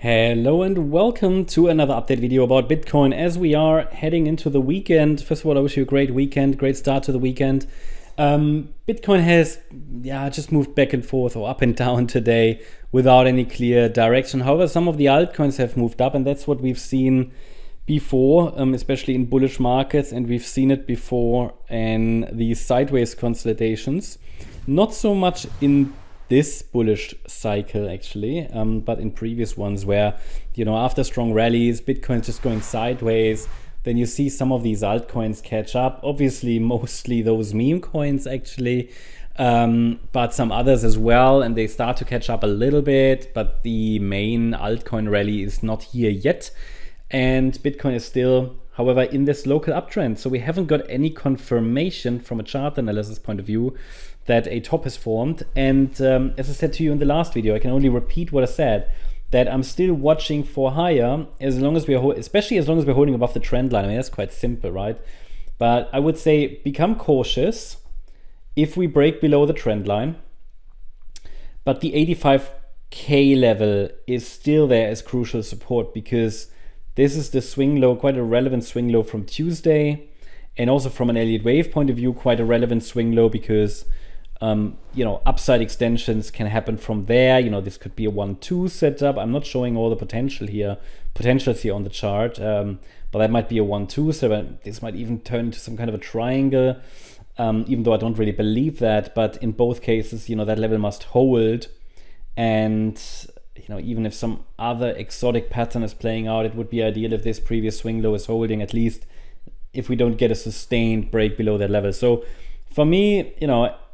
Hello and welcome to another update video about Bitcoin as we are heading into the weekend. First of all, I wish you a great weekend, great start to the weekend. Bitcoin has just moved back and forth or up and down today without any clear direction. However, some of the altcoins have moved up, and that's what we've seen before, especially in bullish markets, and we've seen it before in these sideways consolidations. Not so much in this bullish cycle actually, but in previous ones where, after strong rallies, Bitcoin's just going sideways, then you see some of these altcoins catch up. Obviously, mostly those meme coins actually, but some others as well, and they start to catch up a little bit, but the main altcoin rally is not here yet. And Bitcoin is still, however, in this local uptrend. So we haven't got any confirmation from a chart analysis point of view that a top is formed. And as I said to you in the last video, I can only repeat what I said, that I'm still watching for higher as long as we're, especially as long as we're holding above the trend line. I mean, that's quite simple, right? But I would say become cautious if we break below the trend line. But the 85K level is still there as crucial support, because this is the swing low, quite a relevant swing low from Tuesday. And also from an Elliott Wave point of view, quite a relevant swing low, because upside extensions can happen from there. This could be a 1-2 setup. I'm not showing all the potentials here on the chart, but that might be a 1-2. So this might even turn into some kind of a triangle, even though I don't really believe that. But in both cases, that level must hold. And even if some other exotic pattern is playing out, it would be ideal if this previous swing low is holding, at least if we don't get a sustained break below that level. So for me,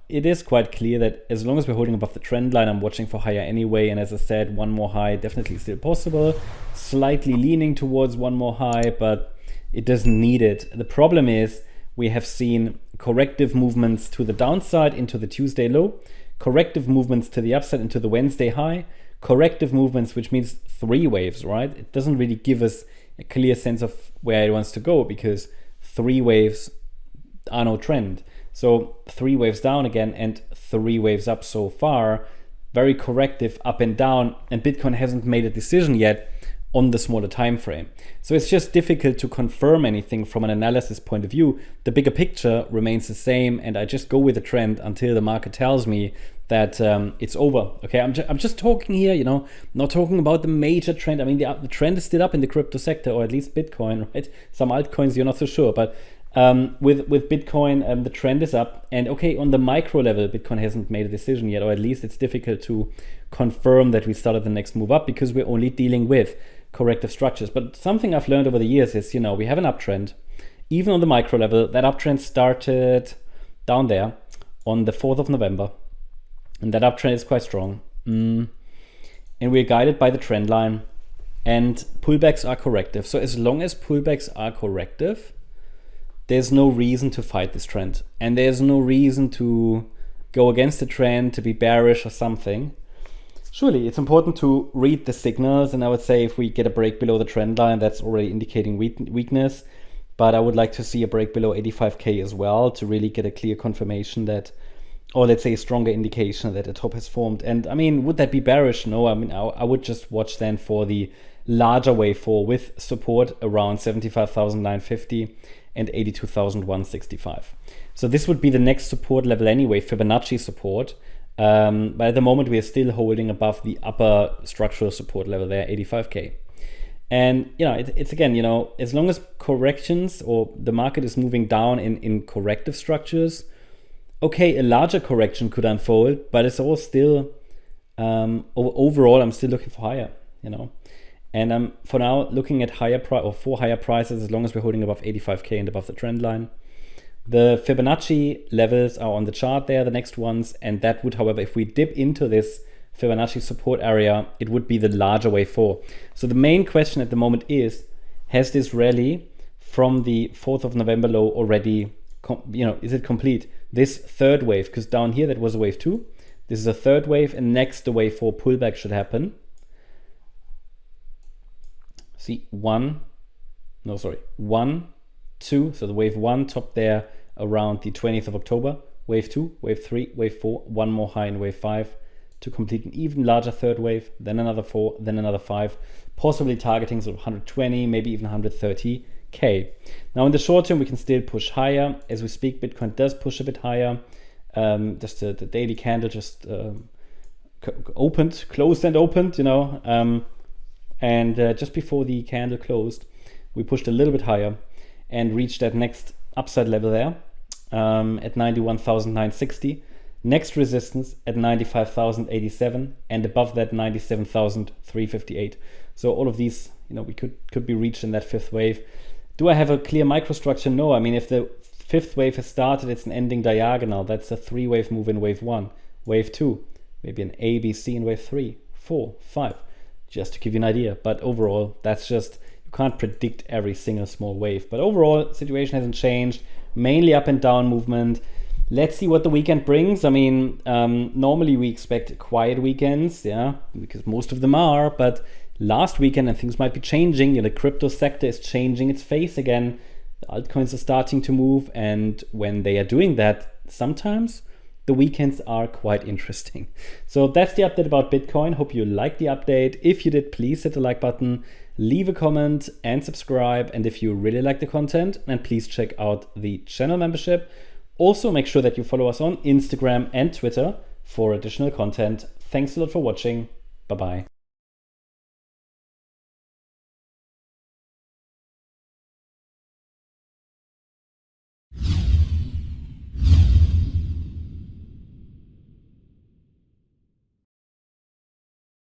it is quite clear that as long as we're holding above the trend line, I'm watching for higher anyway. And as I said, one more high definitely still possible, slightly leaning towards one more high, but it doesn't need it. The problem is we have seen corrective movements to the downside into the Tuesday low, corrective movements to the upside into the Wednesday high, corrective movements, which means three waves, right? It doesn't really give us a clear sense of where it wants to go, because three waves are no trend. So three waves down again and three waves up so far, very corrective up and down, and Bitcoin hasn't made a decision yet on the smaller time frame. So it's just difficult to confirm anything from an analysis point of view. The bigger picture remains the same, and I just go with the trend until the market tells me that it's over. Okay, I'm just talking here, not talking about the major trend. I mean, the trend is still up in the crypto sector, or at least Bitcoin, right? Some altcoins you're not so sure, but with Bitcoin, the trend is up. And okay, on the micro level, Bitcoin hasn't made a decision yet, or at least it's difficult to confirm that we started the next move up, because we're only dealing with corrective structures. But something I've learned over the years is, we have an uptrend. Even on the micro level, that uptrend started down there on the 4th of November. And that uptrend is quite strong. And we're guided by the trend line. And pullbacks are corrective. So as long as pullbacks are corrective, there's no reason to fight this trend. And there's no reason to go against the trend, to be bearish or something. Surely it's important to read the signals. And I would say if we get a break below the trend line, that's already indicating weakness. But I would like to see a break below 85K as well, to really get a clear confirmation that, or let's say a stronger indication that a top has formed. And I mean, would that be bearish? No, I mean, I would just watch then for the larger wave 4 with support around 75,950 and 82,165. So this would be the next support level anyway, Fibonacci support. But at the moment, we are still holding above the upper structural support level there, 85K. And, it's again, as long as corrections or the market is moving down in corrective structures, okay, a larger correction could unfold, but it's all still, overall, I'm still looking for higher, And I'm for now looking at higher for higher prices as long as we're holding above 85K and above the trend line. The Fibonacci levels are on the chart there, the next ones, and that would, however, if we dip into this Fibonacci support area, it would be the larger wave 4. So the main question at the moment is, has this rally from the 4th of November low already, is it complete? This third wave, because down here that was a wave 2. This is a third wave, and next the wave 4 pullback should happen. See, 1, 2. So the wave 1 top there around the 20th of October. Wave 2, wave 3, wave 4, one more high in wave 5. to complete an even larger third wave, then another 4, then another 5, possibly targeting sort of 120, maybe even 130K. Now in the short term, we can still push higher. As we speak, Bitcoin does push a bit higher. Just the daily candle just closed and opened, you know. And just before the candle closed, we pushed a little bit higher and reached that next upside level there at 91,960. Next resistance at 95,087, and above that 97,358. So all of these, you know, we could be reached in that fifth wave. Do I have a clear microstructure? No. I mean, if the fifth wave has started, it's an ending diagonal. That's a 3-wave move in wave 1, wave 2, maybe an A, B, C in wave 3, 4, 5, just to give you an idea. But overall, that's just, you can't predict every single small wave. But overall, situation hasn't changed, mainly up and down movement. Let's see what the weekend brings. I mean, normally we expect quiet weekends, yeah, because most of them are, but last weekend and things might be changing. You know, the crypto sector is changing its face again. The altcoins are starting to move, and when they are doing that, sometimes the weekends are quite interesting. So that's the update about Bitcoin. Hope you liked the update. If you did, please hit the like button, leave a comment and subscribe. And if you really like the content, then please check out the channel membership. Also, make sure that you follow us on Instagram and Twitter for additional content. Thanks a lot for watching. Bye-bye.